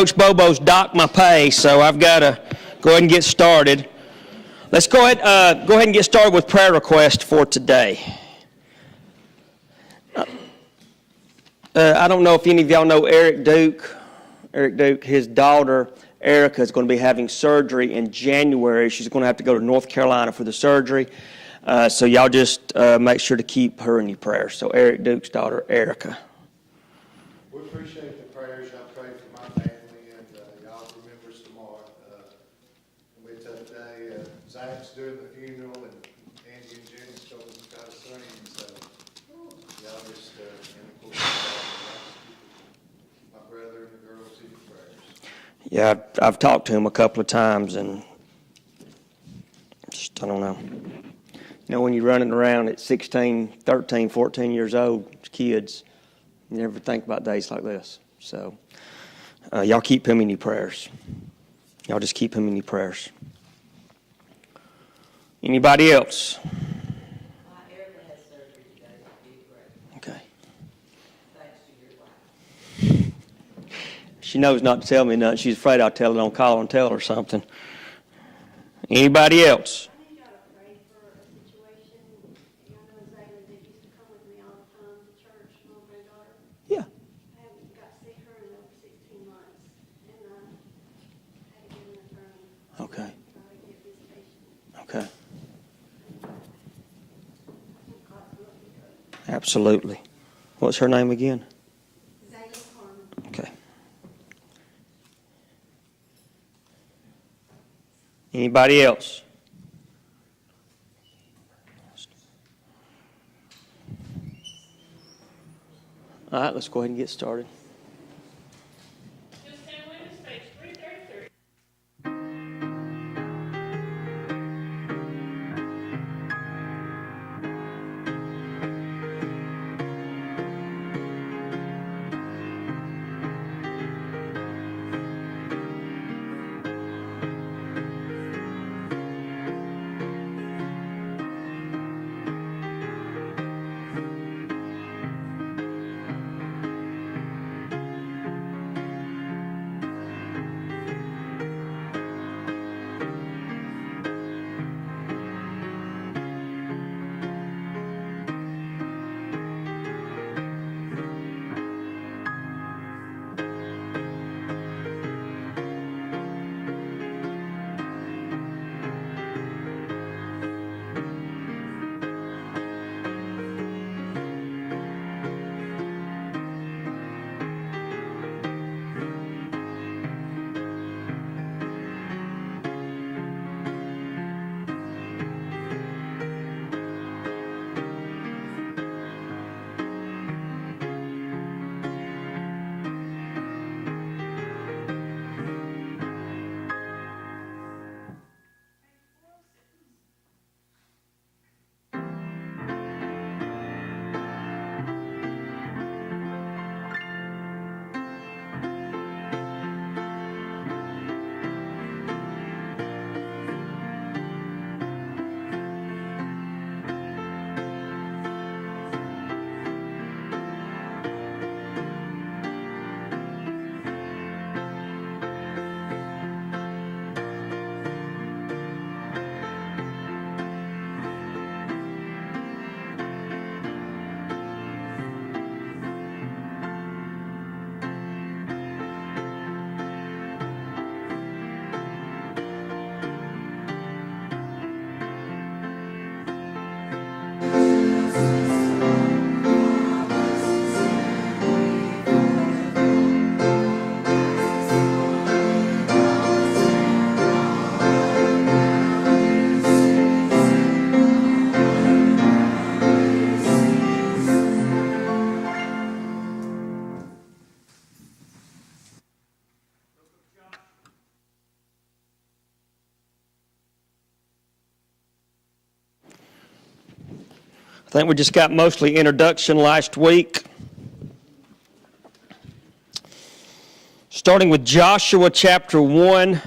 Coach Bobo's docked my pay, so I've got to go ahead and get started. Let's go ahead and get started with prayer request for today. I don't know if any of y'all know Eric Duke. Eric Duke, his daughter Erica is going to be having surgery in January. She's going to have to go to North Carolina for the surgery. So y'all just make sure to keep her in your prayers. So Eric Duke's daughter Erica. We appreciate the prayers y'all pray for my family, and y'all remember us tomorrow. It'll be a tough day. Zach's doing the funeral, and Angie and Jenny's going to try to sing, so y'all just, and of course, my brother and the girls in your prayers. Yeah, I've talked to him a couple of times, and just, I don't know. You know, when you're running around at 16, 13, 14 years old, kids, you never think about days like this. So y'all keep him in your prayers. Y'all just keep him in your prayers. Anybody else? Erica has surgery today. Be great. Okay. Thanks to your wife. She knows not to tell me nothing. She's afraid I'll tell her on call and tell her something. Anybody else? I need y'all to pray for a situation. Y'all know Zayla that used to come with me all the time to church, my granddaughter. Yeah. I haven't got to see her in over 16 months, and I had to get an attorney. Okay. Try to get visitation. Okay. God's Absolutely. What's her name again? Zayla Carmen. Okay. Anybody else? All right, let's go ahead and get started. Just stand with us, page 333. I think we just got mostly introduction last week. Starting with Joshua chapter 1.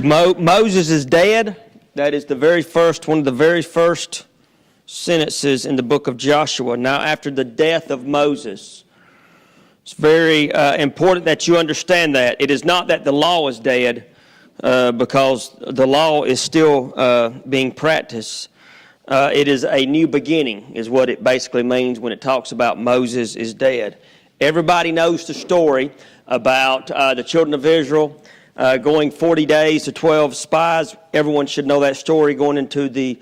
Moses is dead. That is the very first, one of the very first sentences in the book of Joshua. Now, after the death of Moses, It's very important that you understand that. It is not that the law is dead, because the law is still being practiced. It is a new beginning, is what it basically means when it talks about Moses is dead. Everybody knows the story about the children of Israel going 40 days to 12 spies. Everyone should know that story, going into the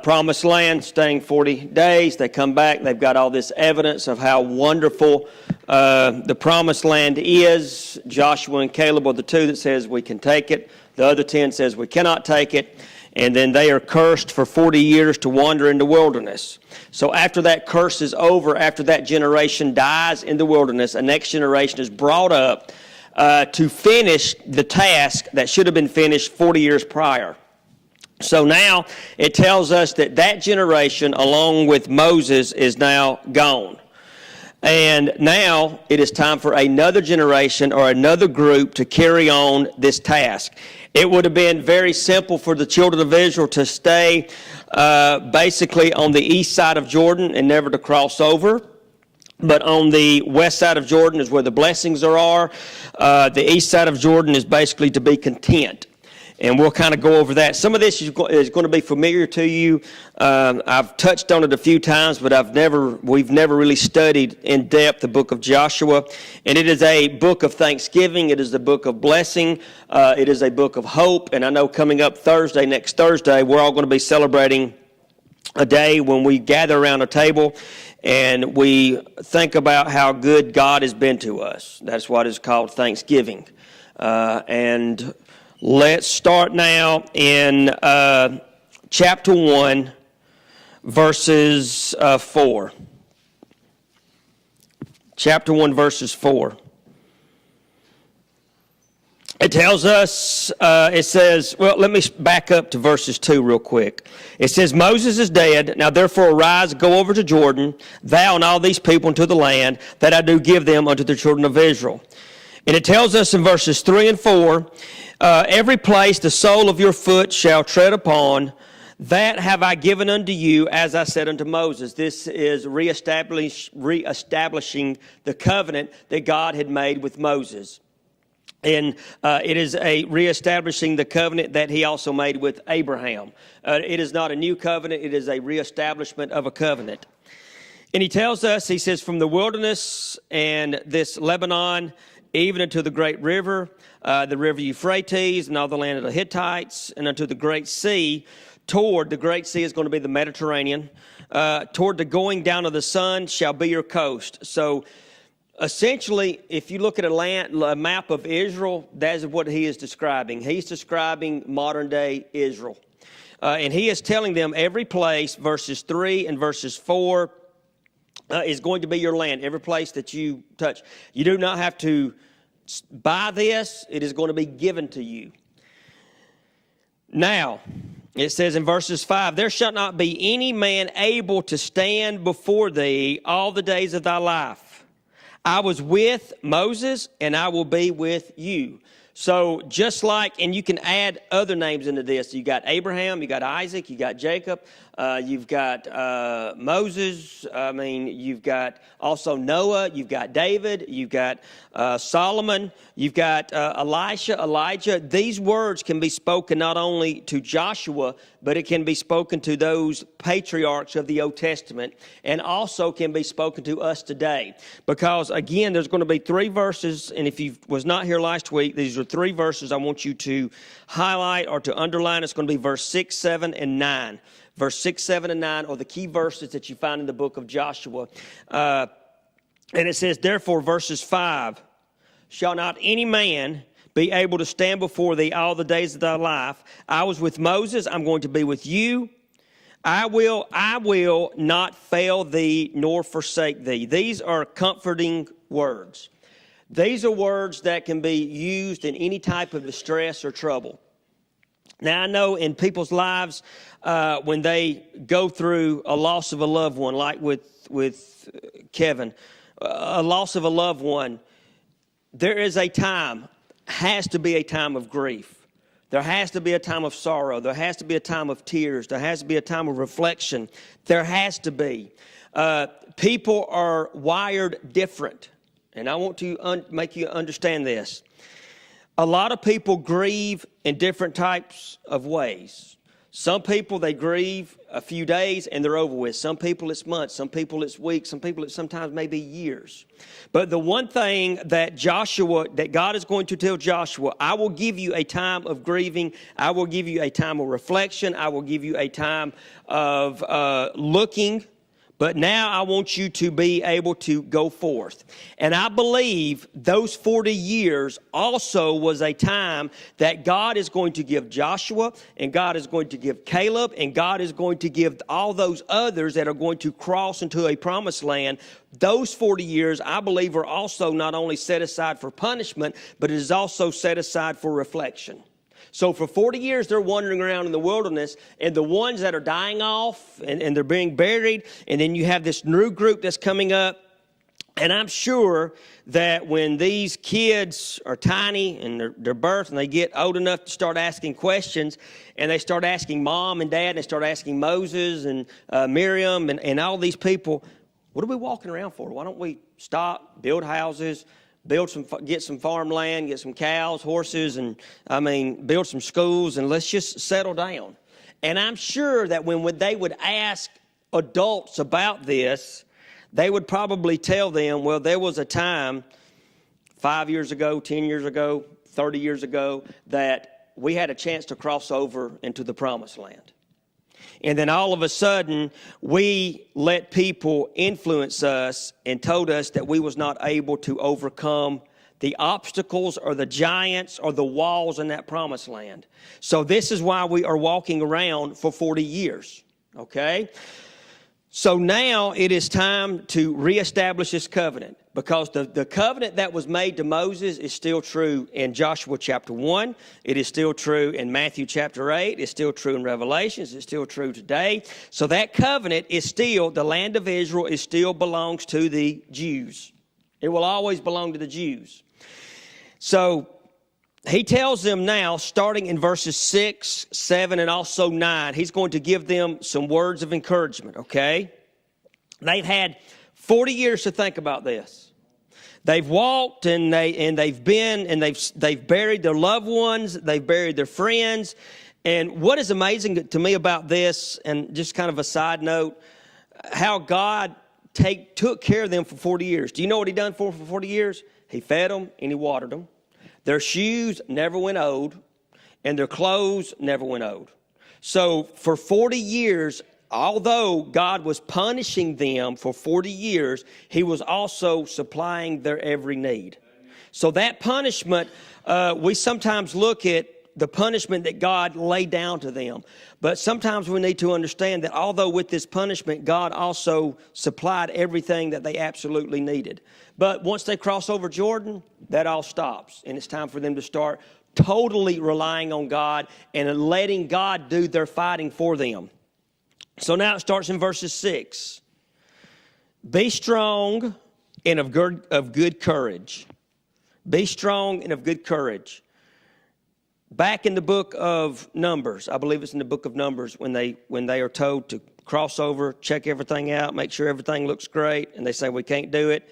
promised land, staying 40 days. They come back, they've got all this evidence of how wonderful the promised land is. Joshua and Caleb are the two that says we can take it. The other 10 says we cannot take it. And then they are cursed for 40 years to wander in the wilderness. So after that curse is over, after that generation dies in the wilderness, a next generation is brought up to finish the task that should have been finished 40 years prior. So now it tells us that that generation, along with Moses, is now gone. And now it is time for another generation or another group to carry on this task. It would have been very simple for the children of Israel to stay basically on the east side of Jordan and never to cross over. But on the west side of Jordan is where the blessings are. The east side of Jordan is basically to be content. And we'll kind of go over that. Some of this is going to be familiar to you. I've touched on it a few times, but we've never really studied in depth the book of Joshua. And it is a book of thanksgiving. It is a book of blessing. It is a book of hope. And I know coming up next Thursday, we're all going to be celebrating a day when we gather around a table and we think about how good God has been to us. That's what is called Thanksgiving. And let's start now in chapter 1, verses 4. Chapter 1, verses 4. It tells us, it says, well, let me back up to verses 2 real quick. It says, Moses is dead. Now therefore arise, go over to Jordan, thou and all these people into the land that I do give them unto the children of Israel. And it tells us in verses 3 and 4, every place the sole of your foot shall tread upon, that have I given unto you, as I said unto Moses. This is reestablishing the covenant that God had made with Moses. And it is a reestablishing the covenant that he also made with Abraham. It is not a new covenant, it is a reestablishment of a covenant. And he tells us, he says, from the wilderness and this Lebanon, even unto the great river, the river Euphrates, and all the land of the Hittites, and unto the great sea, the great sea is going to be the Mediterranean, toward the going down of the sun shall be your coast. So essentially, if you look at a map of Israel, that is what he is describing. He's describing modern-day Israel. And he is telling them every place, verses 3 and verses 4, is going to be your land, every place that you touch. You do not have to buy this. It is going to be given to you. Now, it says in verses 5, there shall not be any man able to stand before thee all the days of thy life. I was with Moses, and I will be with you. So just like, and you can add other names into this. You got Abraham, you got Isaac, you got Jacob, you've got Moses. You've got also Noah, you've got David, you've got Solomon, you've got Elisha, Elijah. These words can be spoken not only to Joshua, but it can be spoken to those patriarchs of the Old Testament, and also can be spoken to us today. Because again, there's going to be 3 verses, and if you was not here last week, these are 3 verses I want you to highlight or to underline. It's going to be verse 6, 7, and 9. Verse 6, 7, and 9 are the key verses that you find in the book of Joshua. And it says, therefore, verses 5, shall not any man be able to stand before thee all the days of thy life. I was with Moses, I'm going to be with you. I will not fail thee nor forsake thee. These are comforting words. These are words that can be used in any type of distress or trouble. Now, I know in people's lives, when they go through a loss of a loved one, like with Kevin, a loss of a loved one, there is has to be a time of grief. There has to be a time of sorrow. There has to be a time of tears. There has to be a time of reflection. There has to be. People are wired different. and I want to make you understand this. A lot of people grieve in different types of ways. Some people, they grieve a few days and they're over with. Some people it's months. Some people it's weeks. Some people it's sometimes maybe years. But the one thing that God is going to tell Joshua, I will give you a time of grieving. I will give you a time of reflection. I will give you a time of looking. But now I want you to be able to go forth. And I believe those 40 years also was a time that God is going to give Joshua, and God is going to give Caleb, and God is going to give all those others that are going to cross into a promised land. Those 40 years, I believe, are also not only set aside for punishment, but it is also set aside for reflection. So for 40 years, they're wandering around in the wilderness, and the ones that are dying off and they're being buried, and then you have this new group that's coming up. And I'm sure that when these kids are tiny and they're birthed and they get old enough to start asking questions, and they start asking mom and dad, and they start asking Moses and Miriam and all these people, what are we walking around for? Why don't we stop, build houses, get some farmland, get some cows, horses, and build some schools, and let's just settle down. And I'm sure that when they would ask adults about this, they would probably tell them, well, there was a time 5 years ago, 10 years ago, 30 years ago, that we had a chance to cross over into the promised land. And then all of a sudden, we let people influence us and told us that we was not able to overcome the obstacles or the giants or the walls in that promised land. So this is why we are walking around for 40 years, okay? So now it is time to reestablish this covenant, because the covenant that was made to Moses is still true in Joshua chapter 1. It is still true in Matthew chapter 8. It's still true in Revelations. It's still true today. So that covenant is still, the land of Israel, it still belongs to the Jews. It will always belong to the Jews. So he tells them now, starting in verses 6, 7, and also 9, he's going to give them some words of encouragement, okay? They've had 40 years to think about this. They've walked and they've been and they've buried their loved ones, they've buried their friends. And what is amazing to me about this, and just kind of a side note, how God took care of them for 40 years. Do you know what he done for 40 years? He fed them and he watered them. Their shoes never went old, and their clothes never went old. So for 40 years, although God was punishing them for 40 years, he was also supplying their every need. So that punishment, we sometimes look at the punishment that God laid down to them. But sometimes we need to understand that although with this punishment, God also supplied everything that they absolutely needed. But once they cross over Jordan, that all stops. And it's time for them to start totally relying on God and letting God do their fighting for them. So now it starts in verses 6. Be strong and of good courage. Be strong and of good courage. Back in the book of Numbers, I believe it's in the book of Numbers, when they are told to cross over, check everything out, make sure everything looks great, and they say we can't do it.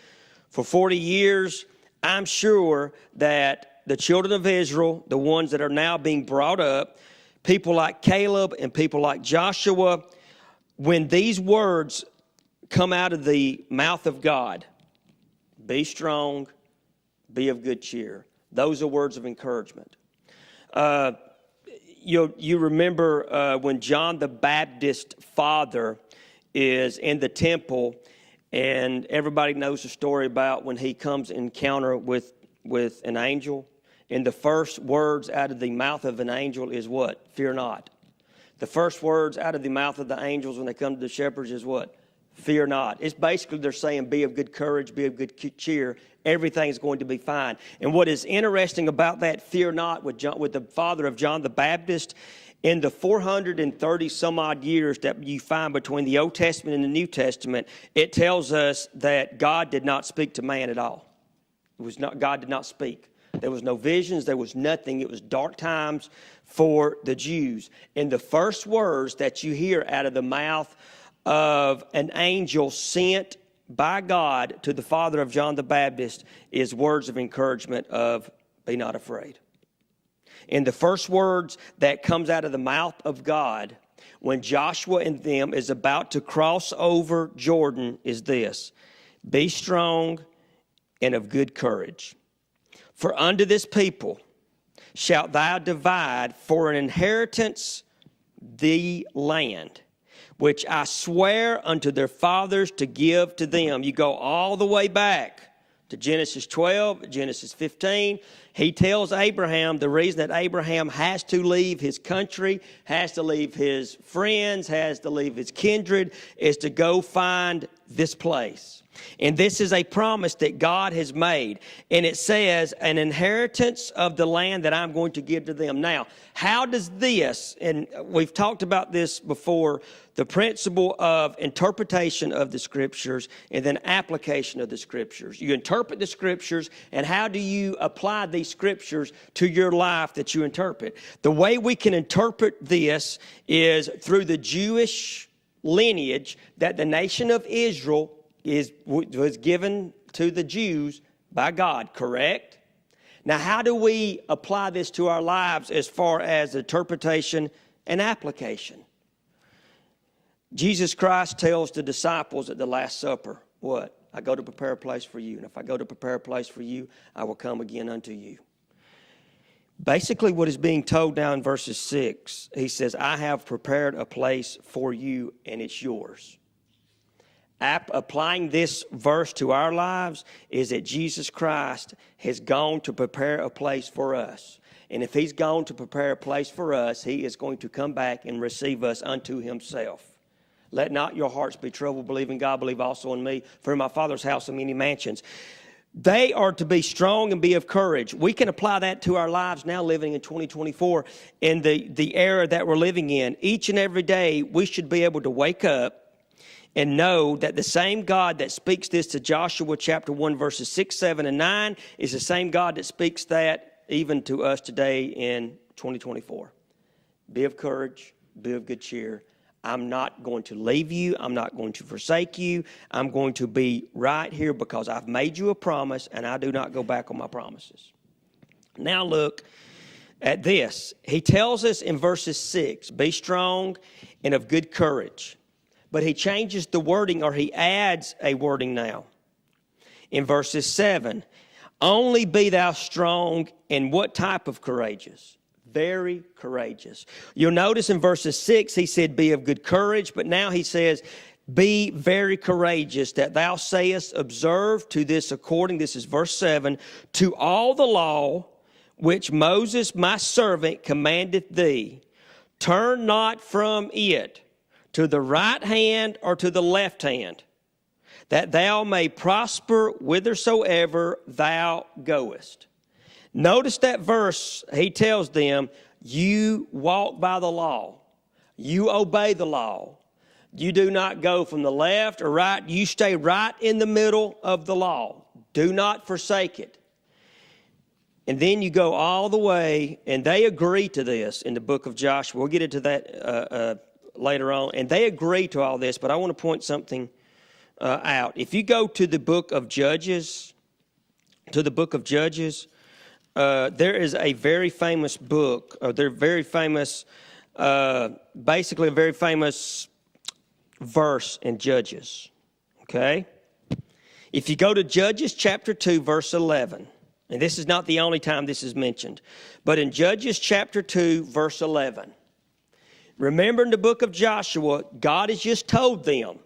For 40 years, I'm sure that the children of Israel, the ones that are now being brought up, people like Caleb and people like Joshua, when these words come out of the mouth of God, be strong, be of good cheer. Those are words of encouragement. You remember when John the Baptist's father is in the temple, and everybody knows the story about when he comes in encounter with an angel. And the first words out of the mouth of an angel is what? Fear not. The first words out of the mouth of the angels when they come to the shepherds is what? Fear not. It's basically they're saying be of good courage, be of good cheer. Everything's going to be fine. And what is interesting about that fear not with the father of John the Baptist, in the 430 some odd years that you find between the Old Testament and the New Testament, it tells us that God did not speak to man at all. God did not speak. There was no visions. There was nothing. It was dark times for the Jews. And the first words that you hear out of the mouth of an angel sent by God to the father of John the Baptist is words of encouragement of, be not afraid. And the first words that comes out of the mouth of God when Joshua and them is about to cross over Jordan is this: be strong and of good courage. For unto this people shalt thou divide for an inheritance the land, which I swear unto their fathers to give to them. You go all the way back to Genesis 12, Genesis 15. He tells Abraham the reason that Abraham has to leave his country, has to leave his friends, has to leave his kindred, is to go find this place. And this is a promise that God has made. And it says, an inheritance of the land that I'm going to give to them. Now, how does this, and we've talked about this before, the principle of interpretation of the Scriptures and then application of the Scriptures. You interpret the Scriptures, and how do you apply these Scriptures to your life that you interpret? The way we can interpret this is through the Jewish lineage that the nation of Israel was given to the Jews by God, correct? Now, how do we apply this to our lives as far as interpretation and application? Jesus Christ tells the disciples at the Last Supper, what? I go to prepare a place for you, and if I go to prepare a place for you, I will come again unto you. Basically, what is being told now in verses 6, he says, I have prepared a place for you, and it's yours. Applying this verse to our lives is that Jesus Christ has gone to prepare a place for us. And if he's gone to prepare a place for us, he is going to come back and receive us unto himself. Let not your hearts be troubled. Believe in God, believe also in me. For in my Father's house are many mansions. They are to be strong and be of courage. We can apply that to our lives now living in 2024 in the era that we're living in. Each and every day, we should be able to wake up and know that the same God that speaks this to Joshua chapter 1, verses 6, 7, and 9 is the same God that speaks that even to us today in 2024. Be of courage, be of good cheer. I'm not going to leave you. I'm not going to forsake you. I'm going to be right here because I've made you a promise, and I do not go back on my promises. Now look at this. He tells us in verses 6, be strong and of good courage. But he changes the wording, or he adds a wording now. In verses 7, only be thou strong and what type of courageous? Very courageous. You'll notice in verses 6, he said, be of good courage. But now he says, be very courageous, that thou sayest, observe to this according, this is verse 7, to all the law which Moses my servant commandeth thee. Turn not from it to the right hand or to the left hand, that thou may prosper whithersoever thou goest. Notice that verse, he tells them, you walk by the law. You obey the law. You do not go from the left or right. You stay right in the middle of the law. Do not forsake it. And then you go all the way, and they agree to this in the book of Joshua. We'll get into that later on. And they agree to all this, but I want to point something out. If you go to the book of Judges, there is a very famous book, they're very famous, basically a very famous verse in Judges, okay? If you go to Judges chapter 2, verse 11, and this is not the only time this is mentioned, but in Judges chapter 2, verse 11, remember in the book of Joshua, God has just told them,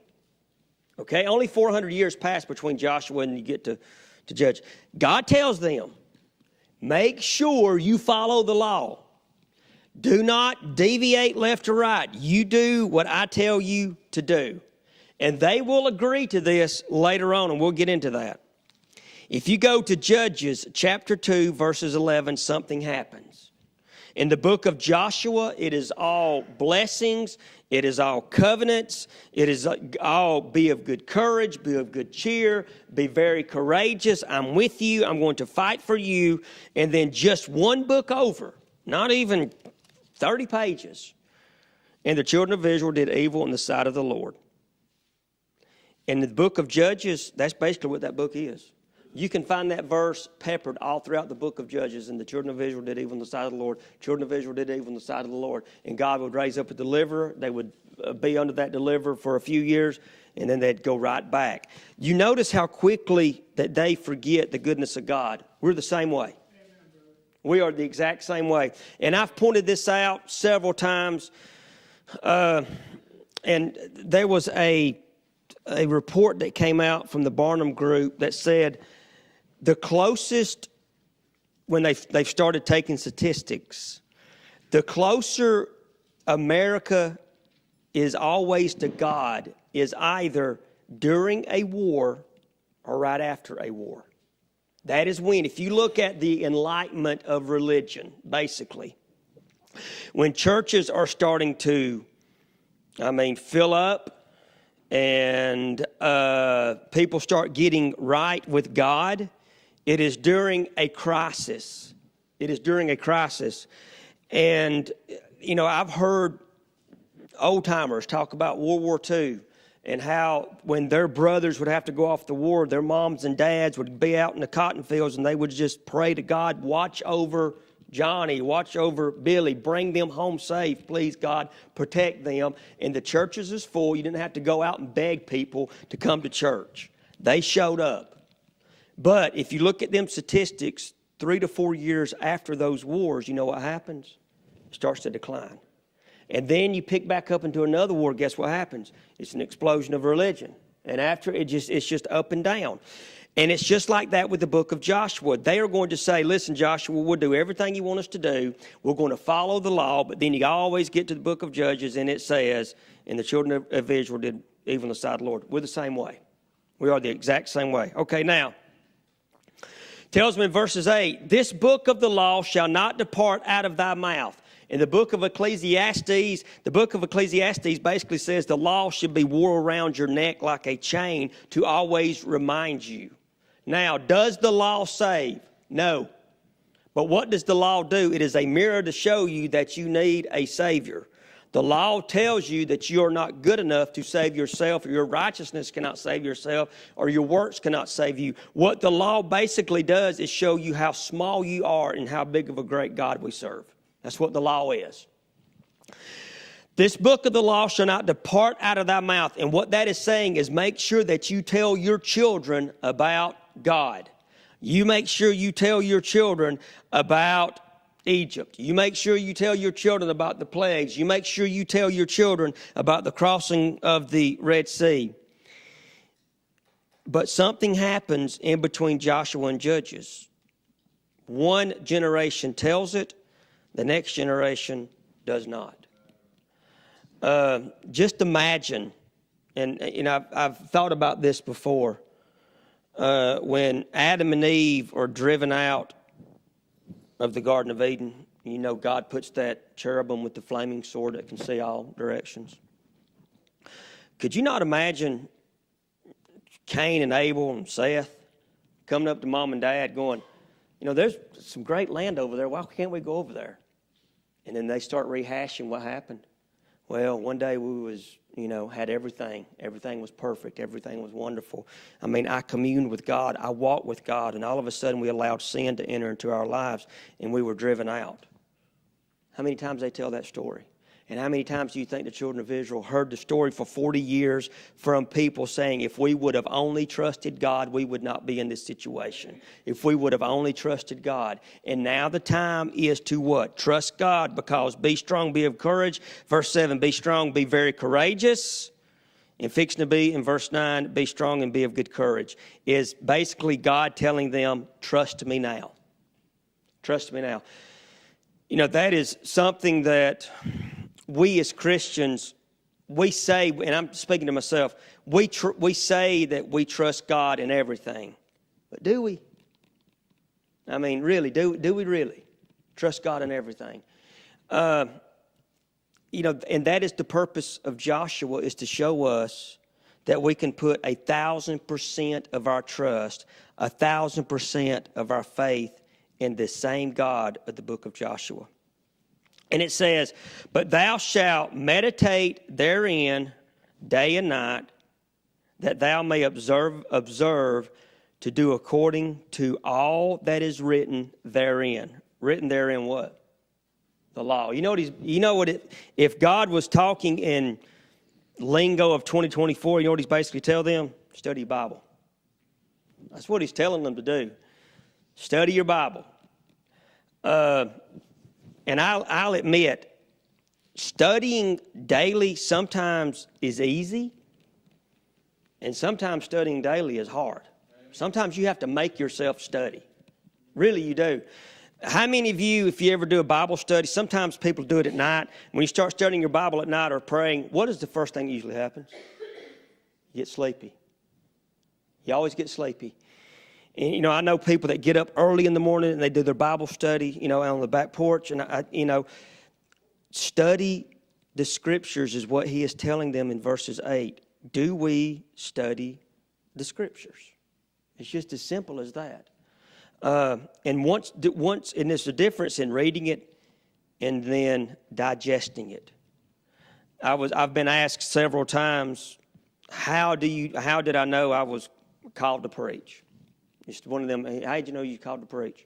okay, only 400 years passed between Joshua and you get to Judge. God tells them, make sure you follow the law. Do not deviate left or right. You do what I tell you to do. And they will agree to this later on, and we'll get into that. If you go to Judges chapter 2, verses 11, something happens. In the book of Joshua, it is all blessings. It is all covenants. It is all be of good courage, be of good cheer, be very courageous. I'm with you. I'm going to fight for you. And then just one book over, not even 30 pages. And the children of Israel did evil in the sight of the Lord. In the book of Judges, that's basically what that book is. You can find that verse peppered all throughout the book of Judges. And the children of Israel did evil on the side of the Lord. Children of Israel did evil on the side of the Lord. And God would raise up a deliverer. They would be under that deliverer for a few years, and then they'd go right back. You notice how quickly that they forget the goodness of God. We're the same way. We are the exact same way. And I've pointed this out several times. And there was a report that came out from the Barnum Group that said the closest, when they've started taking statistics, the closer America is always to God is either during a war or right after a war. That is when, if you look at the enlightenment of religion, basically, when churches are starting to, fill up and people start getting right with God, it is during a crisis. It is during a crisis. And, I've heard old-timers talk about World War II and how when their brothers would have to go off to war, their moms and dads would be out in the cotton fields and they would just pray to God, watch over Johnny, watch over Billy, bring them home safe, please, God, protect them. And the churches is full. You didn't have to go out and beg people to come to church. They showed up. But if you look at them statistics, 3 to 4 years after those wars, you know what happens? It starts to decline. And then you pick back up into another war, guess what happens? It's an explosion of religion. And after, it's just up and down. And it's just like that with the book of Joshua. They are going to say, listen, Joshua, we'll do everything you want us to do. We're going to follow the law. But then you always get to the book of Judges, and it says, and the children of Israel did evil on the side of the Lord. We're the same way. We are the exact same way. Okay, now, tells me in verses 8, this book of the law shall not depart out of thy mouth. In the book of Ecclesiastes, basically says the law should be wore around your neck like a chain to always remind you. Now, does the law save? No. But what does the law do? It is a mirror to show you that you need a Savior. The law tells you that you are not good enough to save yourself, or your righteousness cannot save yourself, or your works cannot save you. What the law basically does is show you how small you are and how big of a great God we serve. That's what the law is. This book of the law shall not depart out of thy mouth. And what that is saying is make sure that you tell your children about God. You make sure you tell your children about Egypt. You make sure you tell your children about the plagues. You make sure you tell your children about the crossing of the Red Sea. But something happens in between Joshua and Judges. One generation tells it, the next generation does not. Just imagine, and I've thought about this before, when Adam and Eve are driven out of the Garden of Eden, God puts that cherubim with the flaming sword that can see all directions. Could you not imagine Cain and Abel and Seth coming up to mom and dad going, there's some great land over there. Why can't we go over there? And then they start rehashing what happened. Well, one day we had everything. Everything was perfect. Everything was wonderful. I communed with God. I walked with God. And all of a sudden we allowed sin to enter into our lives and we were driven out. How many times they tell that story? And how many times do you think the children of Israel heard the story for 40 years from people saying, if we would have only trusted God, we would not be in this situation. If we would have only trusted God. And now the time is to what? Trust God, because be strong, be of courage. Verse 7, be strong, be very courageous. And fixing to be, in verse 9, be strong and be of good courage, is basically God telling them, trust me now. Trust me now. That is something that we as Christians, we say, and I'm speaking to myself, we say that we trust God in everything. But do we? Really, do we really trust God in everything? And that is the purpose of Joshua, is to show us that we can put 1,000% of our trust, 1,000% of our faith in the same God of the book of Joshua. And it says, but thou shalt meditate therein day and night, that thou may observe to do according to all that is written therein. Written therein what? The law. If God was talking in lingo of 2024, you know what he's basically telling them? Study your Bible. That's what he's telling them to do. Study your Bible. And I'll admit, studying daily sometimes is easy, and sometimes studying daily is hard. Sometimes you have to make yourself study. Really, you do. How many of you, if you ever do a Bible study, sometimes people do it at night. When you start studying your Bible at night or praying, what is the first thing that usually happens? You get sleepy. You always get sleepy. And, I know people that get up early in the morning and they do their Bible study, out on the back porch. And, study the Scriptures is what he is telling them in verses 8. Do we study the Scriptures? It's just as simple as that. And once, and there's a difference in reading it and then digesting it. I've been asked several times, how did I know I was called to preach? It's one of them. How did you know you called to preach?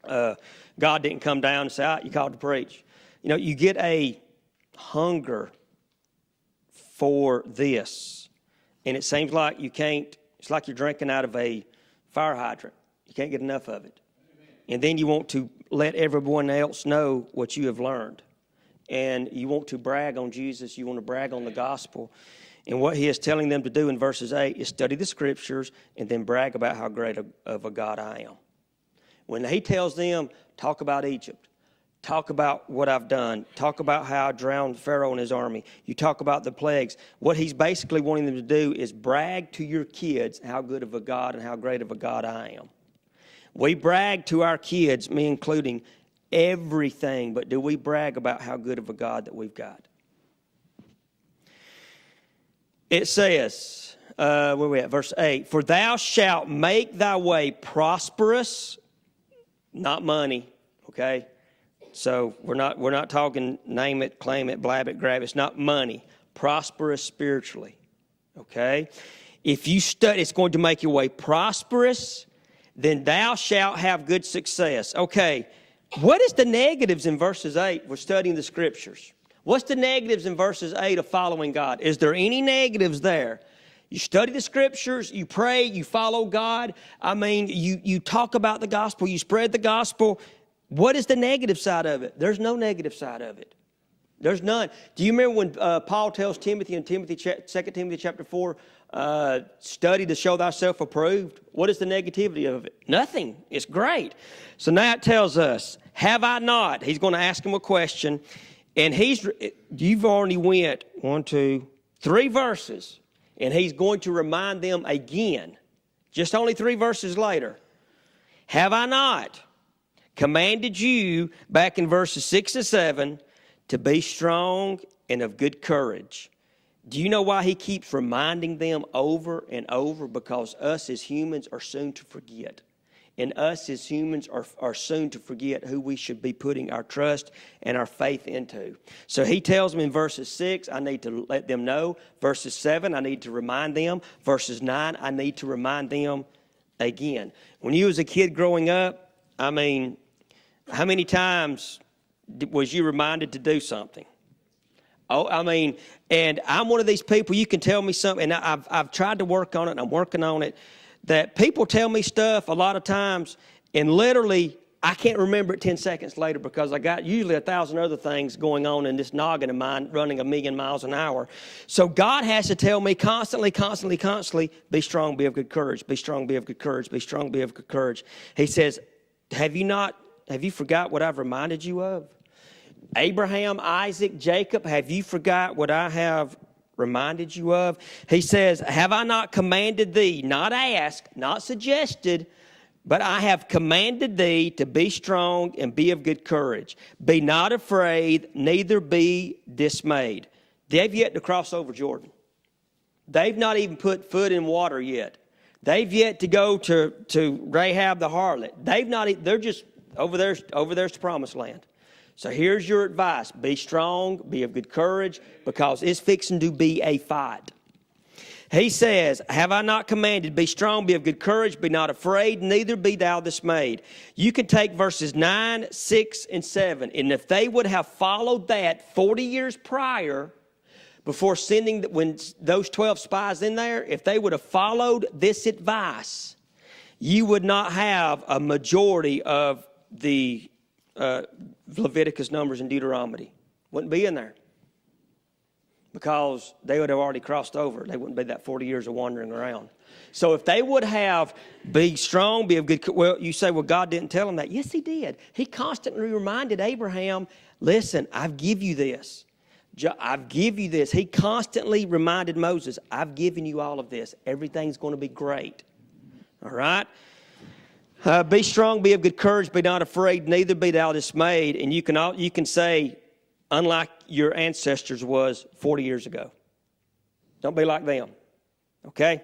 God didn't come down and say, you called to preach. You get a hunger for this, and it seems like you can't. It's like you're drinking out of a fire hydrant. You can't get enough of it. Amen. And then you want to let everyone else know what you have learned. And you want to brag on Jesus. You want to brag on the gospel. And what he is telling them to do in verses 8 is study the Scriptures and then brag about how great of a God I am. When he tells them, talk about Egypt, talk about what I've done, talk about how I drowned Pharaoh and his army, you talk about the plagues, what he's basically wanting them to do is brag to your kids how good of a God and how great of a God I am. We brag to our kids, me including, everything, but do we brag about how good of a God that we've got? It says, where are we at? Verse 8, for thou shalt make thy way prosperous, not money, okay? So we're not talking name it, claim it, blab it, grab it. It's not money. Prosperous spiritually, okay? If you study, it's going to make your way prosperous, then thou shalt have good success. Okay, what is the negatives in verses 8 for studying the Scriptures? What's the negatives in verses 8 of following God? Is there any negatives there? You study the Scriptures, you pray, you follow God. You talk about the gospel, you spread the gospel. What is the negative side of it? There's no negative side of it. There's none. Do you remember when Paul tells Timothy in 2 Timothy chapter 4, study to show thyself approved? What is the negativity of it? Nothing. It's great. So now it tells us, have I not? He's going to ask him a question. And you've already went 1, 2, 3 verses. And he's going to remind them again, just only 3 verses later. Have I not commanded you, back in verses 6 and 7, to be strong and of good courage? Do you know why he keeps reminding them over and over? Because us as humans are soon to forget. And us as humans are soon to forget who we should be putting our trust and our faith into. So he tells them in verses 6, I need to let them know. Verses 7, I need to remind them. Verses 9, I need to remind them again. When you was a kid growing up, how many times was you reminded to do something? And I'm one of these people, you can tell me something, and I've tried to work on it, and I'm working on it, that people tell me stuff a lot of times, and literally I can't remember it 10 seconds later because I got usually 1,000 other things going on in this noggin of mine running 1,000,000 miles an hour. So God has to tell me constantly, be strong, be of good courage, be strong, be of good courage, be strong, be of good courage. He says, have you forgot what I've reminded you of? Abraham, Isaac, Jacob, have you forgot what I have reminded you of? He says, have I not commanded thee, not asked, not suggested, but I have commanded thee to be strong and be of good courage. Be not afraid, neither be dismayed. They've yet to cross over Jordan. They've not even put foot in water yet. They've yet to go to Rahab the harlot. They're just over there's the promised land. So here's your advice. Be strong, be of good courage, because it's fixing to be a fight. He says, have I not commanded, be strong, be of good courage, be not afraid, neither be thou dismayed. You can take verses 9, 6, and 7, and if they would have followed that 40 years prior, before sending, when those 12 spies in there, if they would have followed this advice, you would not have a majority of the Leviticus, Numbers, and Deuteronomy. Wouldn't be in there. Because they would have already crossed over. They wouldn't be that 40 years of wandering around. So if they would have, be strong, be of good, well, you say, well, God didn't tell them that. Yes, he did. He constantly reminded Abraham, listen, I've give you this. I've give you this. He constantly reminded Moses, I've given you all of this. Everything's going to be great. All right? Be strong, be of good courage, be not afraid, neither be thou dismayed. And you can say, unlike your ancestors was 40 years ago. Don't be like them. Okay?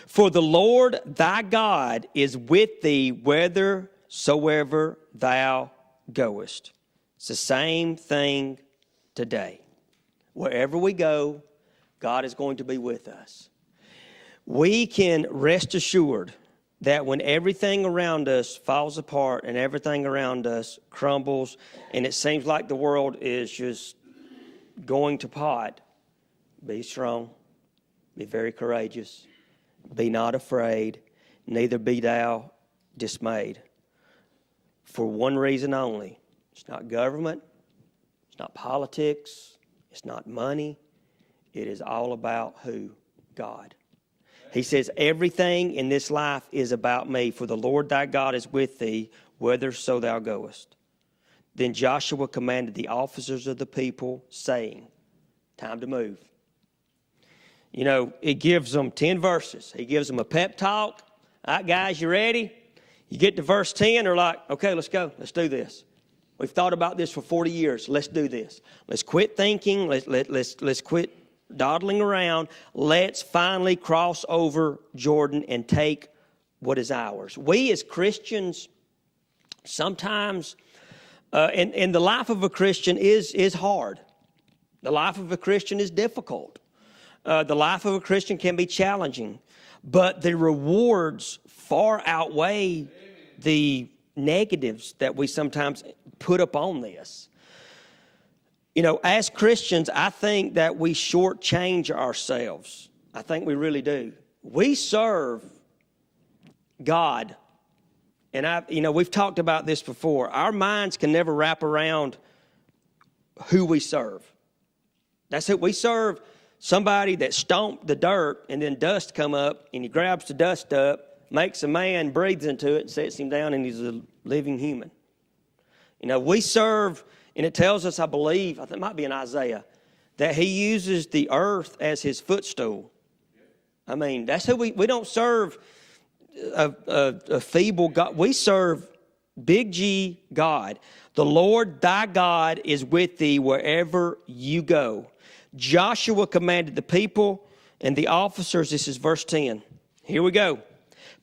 For the Lord thy God is with thee whithersoever thou goest. It's the same thing today. Wherever we go, God is going to be with us. We can rest assured that when everything around us falls apart and everything around us crumbles and it seems like the world is just going to pot, be strong, be very courageous, be not afraid, neither be thou dismayed. For one reason only. It's not government, it's not politics, it's not money. It is all about who? God. He says, everything in this life is about me, for the Lord thy God is with thee, whitherso thou goest. Then Joshua commanded the officers of the people, saying, time to move. You know, it gives them 10 verses. He gives them a pep talk. All right, guys, you ready? You get to verse 10, they're like, okay, let's go. Let's do this. We've thought about this for 40 years. Let's do this. Let's quit thinking. Let's quit dawdling around. Let's finally cross over Jordan and take what is ours. We as Christians, sometimes, and the life of a Christian is hard. The life of a Christian is difficult. The life of a Christian can be challenging. But the rewards far outweigh the negatives that we sometimes put upon this. You know, as Christians, I think that we shortchange ourselves. I think we really do. We serve God. And we've talked about this before. Our minds can never wrap around who we serve. That's who we serve. Somebody that stomped the dirt and then dust come up and he grabs the dust up, makes a man, breathes into it, and sets him down, and he's a living human. You know, we serve. And it tells us, I believe, I think it might be in Isaiah, that he uses the earth as his footstool. I mean, that's who we don't serve a feeble God. We serve big G God. The Lord thy God is with thee wherever you go. Joshua commanded the people and the officers, this is verse 10. Here we go.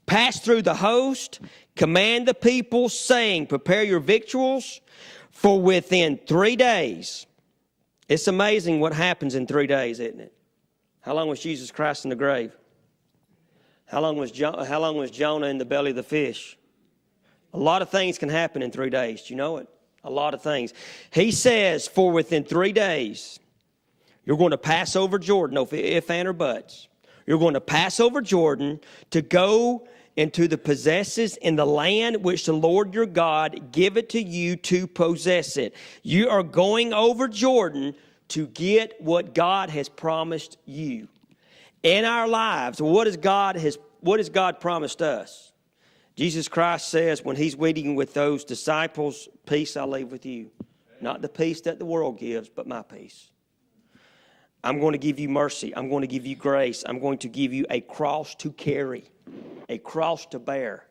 Pass through the host, command the people, saying, prepare your victuals, for within 3 days, it's amazing what happens in 3 days, isn't it? How long was Jesus Christ in the grave? How long was Jonah in the belly of the fish? A lot of things can happen in 3 days. Do you know it? A lot of things. He says, for within 3 days, you're going to pass over Jordan. No if, and, or buts. You're going to pass over Jordan to go into the possesses in the land which the Lord your God giveth to you to possess it. You are going over Jordan to get what God has promised you. In our lives, what has God promised us? Jesus Christ says when he's meeting with those disciples, peace I leave with you. Not the peace that the world gives, but my peace. I'm going to give you mercy. I'm going to give you grace. I'm going to give you a cross to carry. A cross to bear.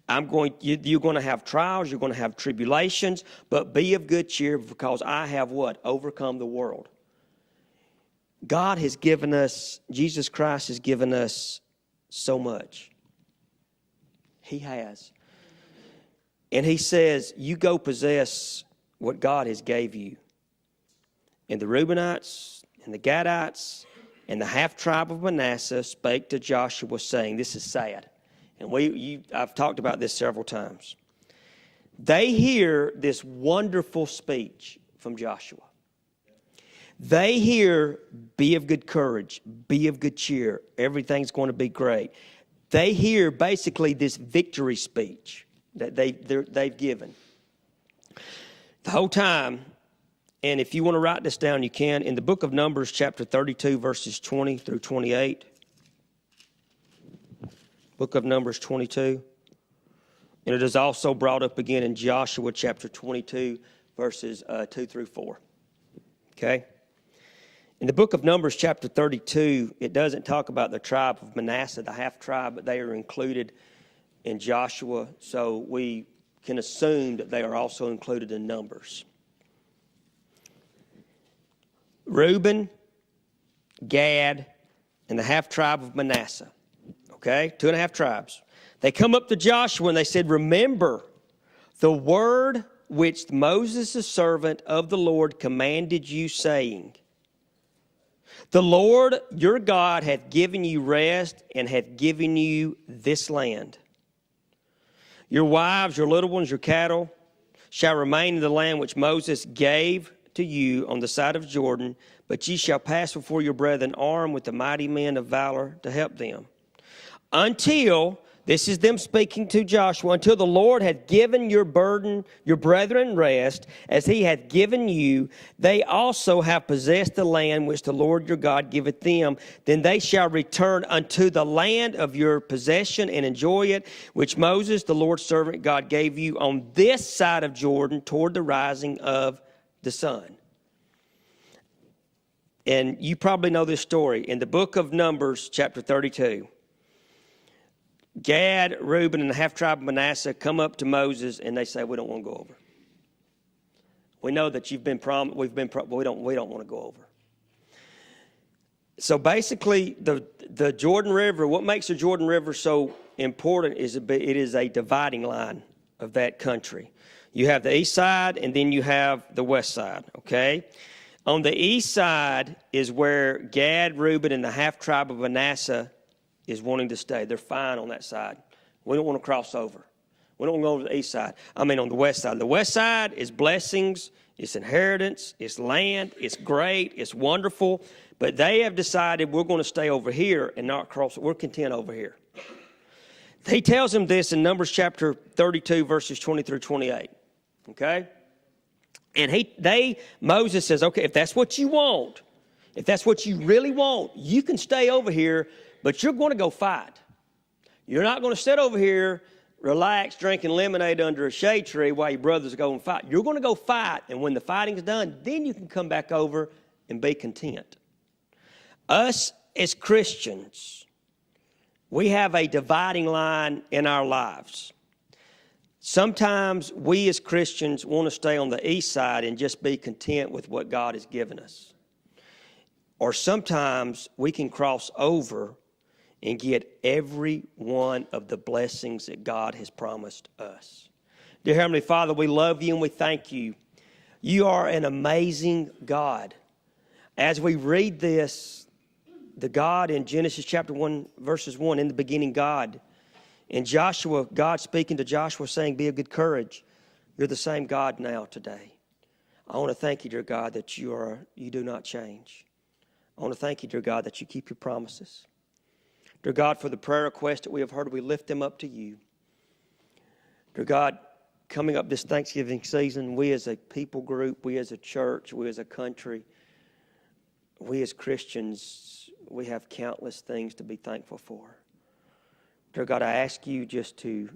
You're going to have trials, you're going to have tribulations, but be of good cheer because I have what? Overcome the world. God has given us, Jesus Christ has given us so much. He has. And he says, you go possess what God has gave you. And the Reubenites and the Gadites And the half tribe of Manasseh spake to Joshua, saying, this is sad. And I've talked about this several times. They hear this wonderful speech from Joshua. They hear, be of good courage, be of good cheer, everything's going to be great. They hear basically this victory speech that they've given. The whole time, and if you want to write this down, you can, in the book of Numbers, chapter 32, verses 20 through 28. Book of Numbers 22. And it is also brought up again in Joshua chapter 22, verses 2 through 4. Okay? In the book of Numbers chapter 32, it doesn't talk about the tribe of Manasseh, the half tribe, but they are included in Joshua, so we can assume that they are also included in Numbers. Reuben, Gad, and the half tribe of Manasseh. Okay? 2.5 tribes. They come up to Joshua and they said, remember the word which Moses, the servant of the Lord, commanded you, saying, the Lord your God hath given you rest and hath given you this land. Your wives, your little ones, your cattle shall remain in the land which Moses gave to you on the side of Jordan, but ye shall pass before your brethren armed with the mighty men of valor to help them. Until, this is them speaking to Joshua, until the Lord hath given your brethren rest, as he hath given you, they also have possessed the land which the Lord your God giveth them. Then they shall return unto the land of your possession and enjoy it, which Moses, the Lord's servant God, gave you on this side of Jordan toward the rising of the sun. And you probably know this story. In the book of Numbers, chapter 32, Gad, Reuben, and the half tribe of Manasseh come up to Moses and they say, we don't want to go over. We know that you've been promised, we don't want to go over. So basically, the Jordan River, what makes the Jordan River so important is it is a dividing line of that country. You have the east side and then you have the west side, okay? On the east side is where Gad, Reuben, and the half tribe of Manasseh is wanting to stay. They're fine on that side. We don't want to cross over. We don't want to go over to the east side. On the west side. The west side is blessings, it's inheritance, it's land, it's great, it's wonderful. But they have decided we're going to stay over here and not cross. We're content over here. He tells them this in Numbers chapter 32, verses 20 through 28. Okay? And Moses says, okay, if that's what you want, if that's what you really want, you can stay over here, but you're going to go fight. You're not going to sit over here, relax, drinking lemonade under a shade tree while your brothers go and fight. You're going to go fight, and when the fighting's done, then you can come back over and be content. Us as Christians, we have a dividing line in our lives. Sometimes we as Christians want to stay on the east side and just be content with what God has given us. Or sometimes we can cross over and get every one of the blessings that God has promised us. Dear Heavenly Father, we love you and we thank you. You are an amazing God. As we read this, the God in Genesis chapter 1, verses 1, in the beginning God. And Joshua, God speaking to Joshua saying, be of good courage. You're the same God now today. I want to thank you, dear God, that you do not change. I want to thank you, dear God, that you keep your promises. Dear God, for the prayer requests that we have heard, we lift them up to you. Dear God, coming up this Thanksgiving season, we as a people group, we as a church, we as a country, we as Christians, we have countless things to be thankful for. Dear God, I ask you just to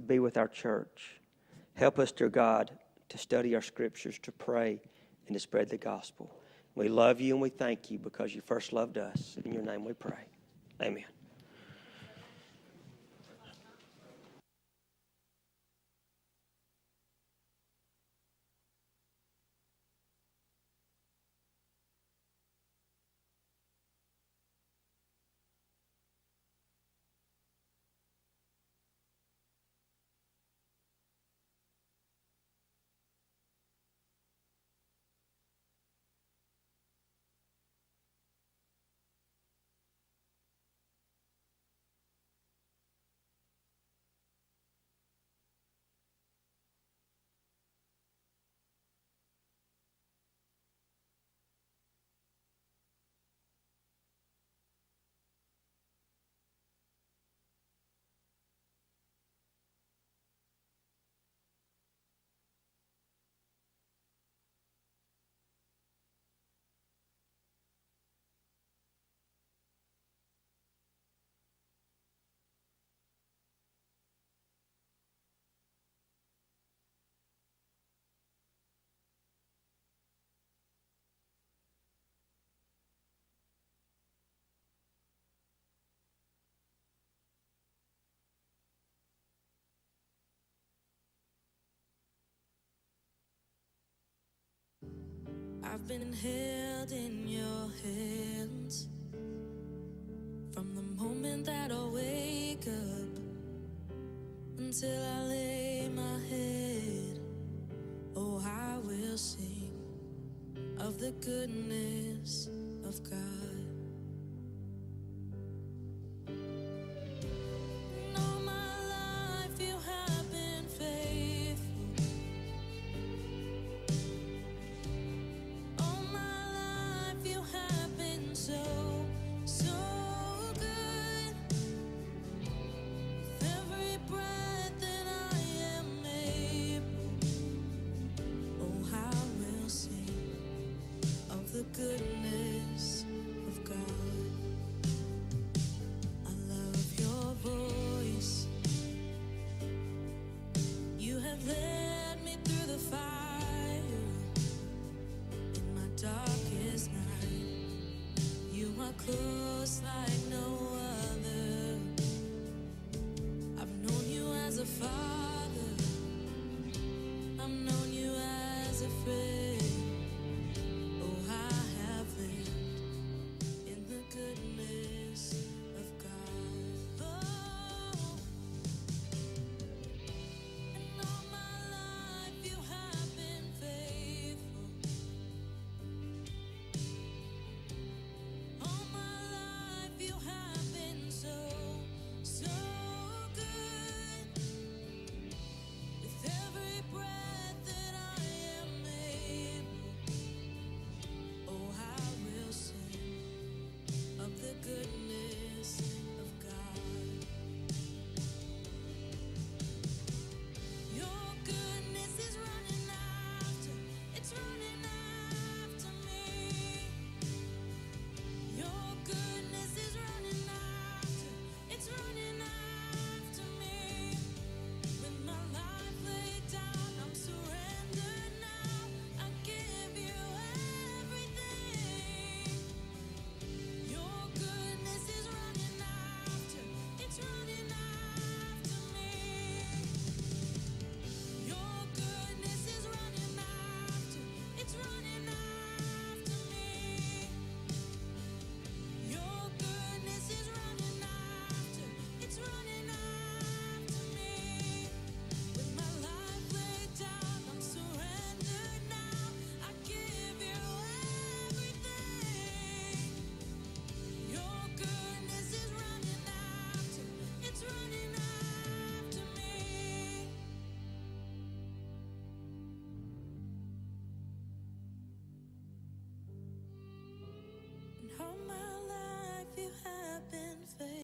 be with our church. Help us, dear God, to study our scriptures, to pray, and to spread the gospel. We love you and we thank you because you first loved us. In your name we pray. Amen. I've been held in your hands from the moment that I wake up until I lay my head. Oh, I will sing of the goodness of God. And all my life you have been faithful. All my life you have been so, so good. With every breath that I am able, oh, I will sing of the goodness of God. I love your voice. You have led me through the fire in my darkest night. You are close like no other. I've known you as a father. I've known you as a friend. Oh, I have lived in the goodness of God. Oh, and all my life you have been faithful. All my life you have been so, so good. With every breath that I am able, oh, I will sing of the goodness of God. Your goodness is running after, it's running after me. Your goodness is running after, it's running after me. With my life laid down, I'm surrendered now. I give you everything. Your goodness is running after, it's running after me. Your goodness is running after, it's running after me. Your goodness is running after, it's running after me. With my life laid down, I'm surrendered now. I give you everything. Your goodness is running after, it's running after me. And all my